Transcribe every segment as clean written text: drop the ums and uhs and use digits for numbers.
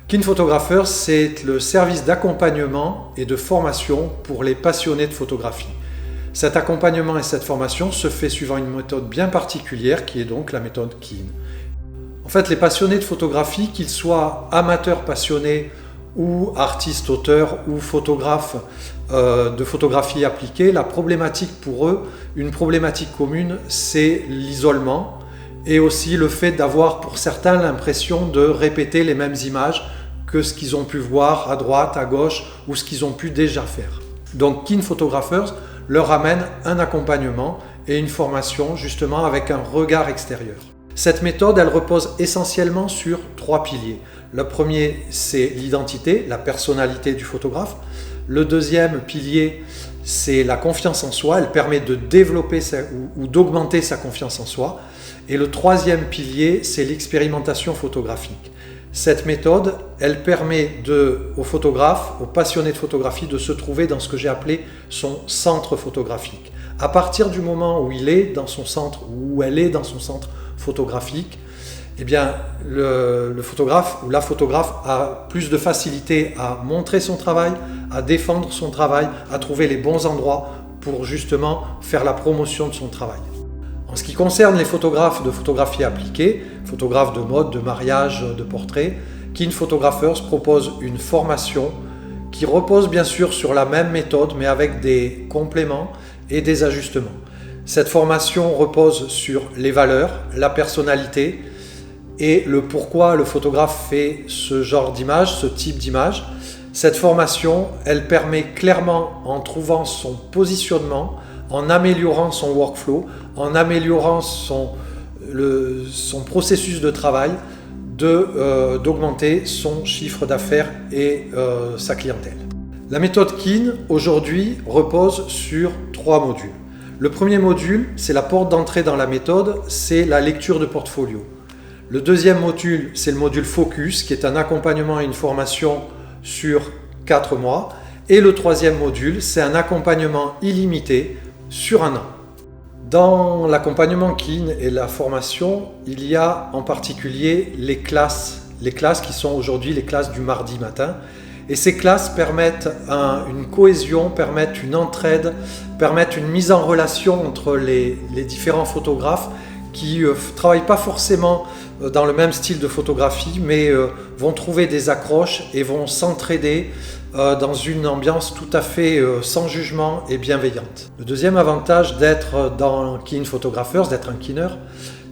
Keen Photographers, c'est le service d'accompagnement et de formation pour les passionnés de photographie. Cet accompagnement et cette formation se fait suivant une méthode bien particulière qui est donc la méthode Keen. En fait, les passionnés de photographie, qu'ils soient amateurs passionnés ou artistes, auteurs ou photographes de photographie appliquée, la problématique pour eux, une problématique commune, c'est l'isolement et aussi le fait d'avoir pour certains l'impression de répéter les mêmes images que ce qu'ils ont pu voir à droite, à gauche ou ce qu'ils ont pu déjà faire. Donc Keen Photographers leur amène un accompagnement et une formation justement avec un regard extérieur. Cette méthode, elle repose essentiellement sur 3 piliers. Le premier, c'est l'identité, la personnalité du photographe. Le deuxième pilier, c'est la confiance en soi. Elle permet de développer ou d'augmenter sa confiance en soi. Et le troisième pilier, c'est l'expérimentation photographique. Cette méthode, elle permet aux photographes, aux passionnés de photographie, de se trouver dans ce que j'ai appelé son centre photographique. À partir du moment où il est dans son centre, ou où elle est dans son centre photographique, eh bien, le photographe ou la photographe a plus de facilité à montrer son travail, à défendre son travail, à trouver les bons endroits pour justement faire la promotion de son travail. En ce qui concerne les photographes de photographie appliquée, photographes de mode, de mariage, de portrait, Keen Photographers propose une formation qui repose bien sûr sur la même méthode mais avec des compléments et des ajustements. Cette formation repose sur les valeurs, la personnalité et le pourquoi le photographe fait ce genre d'image, ce type d'image. Cette formation, elle permet clairement, en trouvant son positionnement, en améliorant son workflow, en améliorant son processus de travail, d'augmenter son chiffre d'affaires et sa clientèle. La méthode Keen, aujourd'hui, repose sur 3 modules. Le premier module, c'est la porte d'entrée dans la méthode, c'est la lecture de portfolio. Le deuxième module, c'est le module Focus, qui est un accompagnement et une formation sur 4 mois. Et le troisième module, c'est un accompagnement illimité sur 1 an. Dans l'accompagnement Keen et la formation, il y a en particulier les classes qui sont aujourd'hui les classes du mardi matin. Et ces classes permettent une cohésion, permettent une entraide, permettent une mise en relation entre les différents photographes qui ne travaillent pas forcément dans le même style de photographie, mais vont trouver des accroches et vont s'entraider dans une ambiance tout à fait sans jugement et bienveillante. Le deuxième avantage d'être dans Keen Photographers, d'être un keener,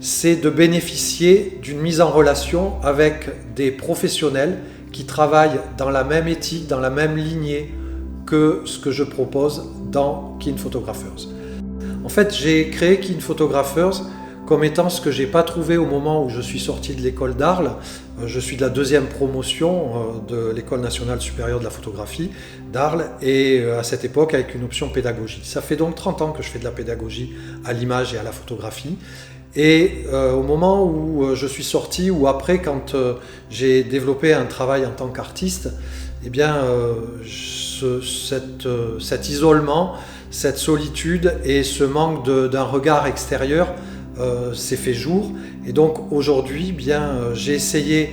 c'est de bénéficier d'une mise en relation avec des professionnels qui travaillent dans la même éthique, dans la même lignée que ce que je propose dans Keen Photographers. En fait, j'ai créé Keen Photographers comme étant ce que je n'ai pas trouvé au moment où je suis sorti de l'école d'Arles. Je suis de la 2e promotion de l'École nationale supérieure de la photographie d'Arles et à cette époque avec une option pédagogie. Ça fait donc 30 ans que je fais de la pédagogie à l'image et à la photographie. Et au moment où je suis sorti, ou après quand j'ai développé un travail en tant qu'artiste, eh bien, cet isolement, cette solitude et ce manque d'un regard extérieur s'est fait jour. Et donc aujourd'hui, j'ai essayé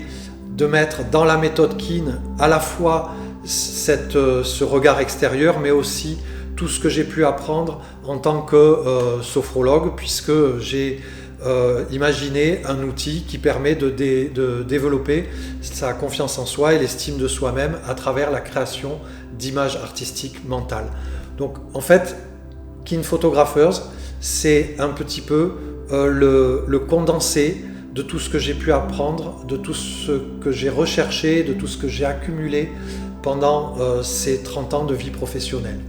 de mettre dans la méthode Keen à la fois ce regard extérieur, mais aussi tout ce que j'ai pu apprendre en tant que sophrologue, puisque j'ai imaginé un outil qui permet de développer sa confiance en soi et l'estime de soi-même à travers la création d'images artistiques mentales. Donc en fait, Keen Photographers, c'est un petit peu le condensé de tout ce que j'ai pu apprendre, de tout ce que j'ai recherché, de tout ce que j'ai accumulé pendant ces 30 ans de vie professionnelle.